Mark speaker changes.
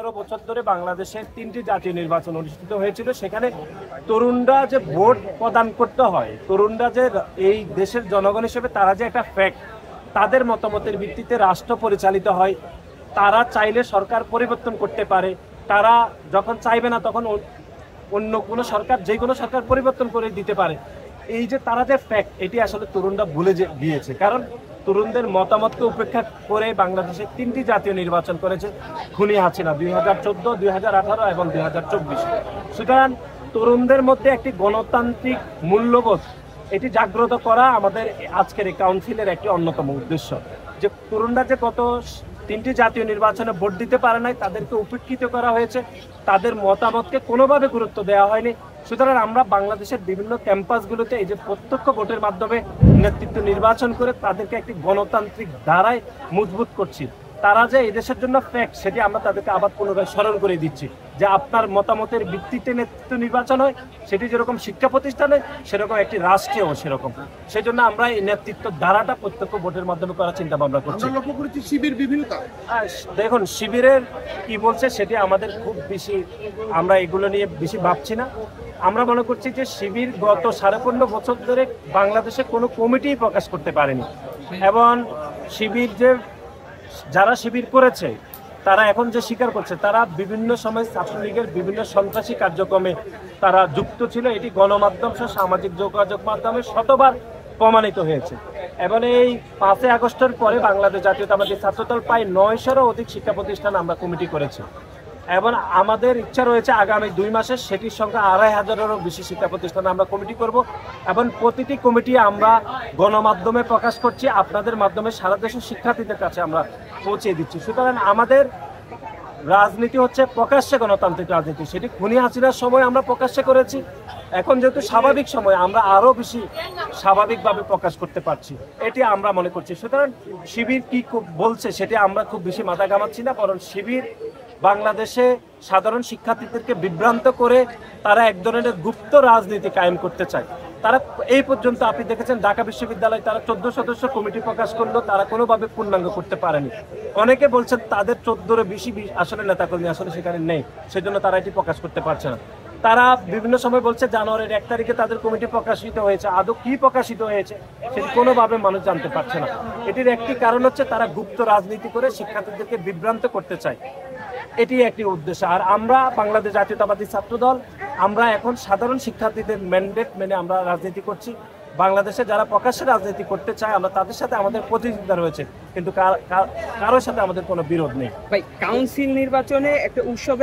Speaker 1: 15 বছর ধরে বাংলাদেশে 3টি জাতীয় নির্বাচন অনুষ্ঠিত হয়েছিল। সেখানে তরুণরা যে ভোট প্রদান করতে হয়, তরুণরা যে এই দেশের জনগণ হিসেবে তারা যে একটা ফ্যাক্ট, তাদের মতামতের ভিত্তিতে রাষ্ট্র পরিচালিত হয়। তারা চাইলে সরকার পরিবর্তন করতে পারে, তারা যখন চাইবে না তখন অন্য কোনো সরকার, যে কোনো সরকার পরিবর্তন করে দিতে পারে। এই যে তারা যে ফ্যাক্ট, এটি আসলে তরুণরা ভুলে গিয়েছে। কারণ তরুণদের মতামতকে উপেক্ষা করে বাংলাদেশে 3টি জাতীয় নির্বাচন করেছে খুনি হাসিনা, 2014, 2018 এবং 2024। সুতরাং তরুণদের মধ্যে একটি গণতান্ত্রিক মূল্যবোধ এটি জাগ্রত করা আমাদের আজকের এই কাউন্সিলের একটি অন্যতম উদ্দেশ্য। যে তরুণরা যে গত 3টি জাতীয় নির্বাচনে ভোট দিতে পারে নাই, তাদেরকে উপেক্ষিত করা হয়েছে, তাদের মতামতকে কোনোভাবে গুরুত্ব দেওয়া হয়নি। সুতরাং আমরা বাংলাদেশের বিভিন্ন ক্যাম্পাসগুলোতে এই যে প্রত্যক্ষ ভোটের মাধ্যমে নেতৃত্ব নির্বাচন করে তাদেরকে একটি গণতান্ত্রিক ধারায় মজবুত করছি। তারা যে এই দেশের জন্য ফ্যাক্ট, সেটি আমরা তাদেরকে আবার পুনরায় স্মরণ করে দিচ্ছি যে আপনার মতামতের ভিত্তিতে নেতৃত্ব নির্বাচন হয়, সেটি যেরকম শিক্ষা প্রতিষ্ঠানে সেরকম একটি রাষ্ট্রেও সেরকম। সেই জন্য আমরা এই নেতৃত্ব ধারাটা প্রত্যক্ষ ভোটের মাধ্যমে করার চিন্তা ভাবনা করছি।
Speaker 2: শিবির বিভিন্নতা,
Speaker 1: দেখুন শিবিরের কি বলছে সেটি আমাদের খুব বেশি, আমরা এগুলো নিয়ে বেশি ভাবছি না। আমরা মনে করছি যে শিবির গত 15.5 বছর ধরে বাংলাদেশে কোনো কমিটি প্রকাশ করতে পারেনি, এবং শিবির যে যারা শিবির করেছে তারা এখন যে স্বীকার করছে, তারা বিভিন্ন সময় ছাত্রলীগের বিভিন্ন সন্ত্রাসী কার্যক্রমে তারা যুক্ত ছিল। এটি গণমাধ্যম সহ সামাজিক যোগাযোগ মাধ্যমে শতবার প্রমাণিত হয়েছে। এবং এই 5 আগস্টের পরে বাংলাদেশ জাতীয়তাবাদী ছাত্রদল প্রায় 900-এরও অধিক শিক্ষা প্রতিষ্ঠান আমরা কমিটি করেছি, এবং আমাদের ইচ্ছা রয়েছে আগামী 2 মাসে সেটির সংখ্যা 2500-এরও বেশি শিক্ষা প্রতিষ্ঠান আমরা কমিটি করব, এবং প্রতিটি কমিটি আমরা গণমাধ্যমে প্রকাশ করছি, আপনাদের মাধ্যমে সারা দেশের শিক্ষার্থীদের কাছে আমরা পৌঁছে দিচ্ছি। সুতরাং আমাদের রাজনীতি হচ্ছে প্রকাশ্যে গণতান্ত্রিক রাজনীতি, সেটি খুনি হাসিনার সময় আমরা প্রকাশ্যে করেছি। এখন যেহেতু স্বাভাবিক সময়, আমরা আরো বেশি স্বাভাবিকভাবে প্রকাশ করতে পারছি, এটি আমরা মনে করছি। সুতরাং শিবির কি বলছে সেটি আমরা খুব বেশি মাথা ঘামাচ্ছি না, বরং শিবির বাংলাদেশে সাধারণ শিক্ষার্থীদেরকে বিভ্রান্ত করে তারা এক ধরনের গুপ্ত রাজনীতি কায়েম করতে চায়। তারা এই পর্যন্ত আপনি দেখেছেন ঢাকা বিশ্ববিদ্যালয় তারা 14 সদস্য কমিটি প্রকাশ করলো, তারা কোনোভাবে পূর্ণাঙ্গ করতে পারেনি। অনেকে বলছেন তাদের 14-এর বেশি আসলে নেতাকর্মী আসলে সেখানে নেই, সেজন্য তারা এটি প্রকাশ করতে পারছে না। তারা বিভিন্ন সময় বলছে জানুয়ারির 1 তারিখে তাদের কমিটি প্রকাশিত হয়েছে, আদৌ কি প্রকাশিত হয়েছে সেটি কোনোভাবে মানুষ জানতে পারছে না। এটির একটি কারণ হচ্ছে তারা গুপ্ত রাজনীতি করে শিক্ষার্থীদেরকে বিভ্রান্ত করতে চায়, এটি একটি উদ্দেশ্য। আর আমরা বাংলাদেশ জাতীয়তাবাদী ছাত্রদল, আমরা এখন সাধারণ শিক্ষার্থীদের ম্যান্ডেট মেনে আমরা রাজনীতি করছি। বাংলাদেশে যারা প্রকাশ্যে রাজনীতি করতে চায় আমরা তাদের সাথে আমাদের প্রতিযোগিতা রয়েছে, কিন্তু কারোর সাথে আমাদের কোনো বিরোধ নেই।
Speaker 3: ভাই, কাউন্সিল নির্বাচনে একটা উৎসবে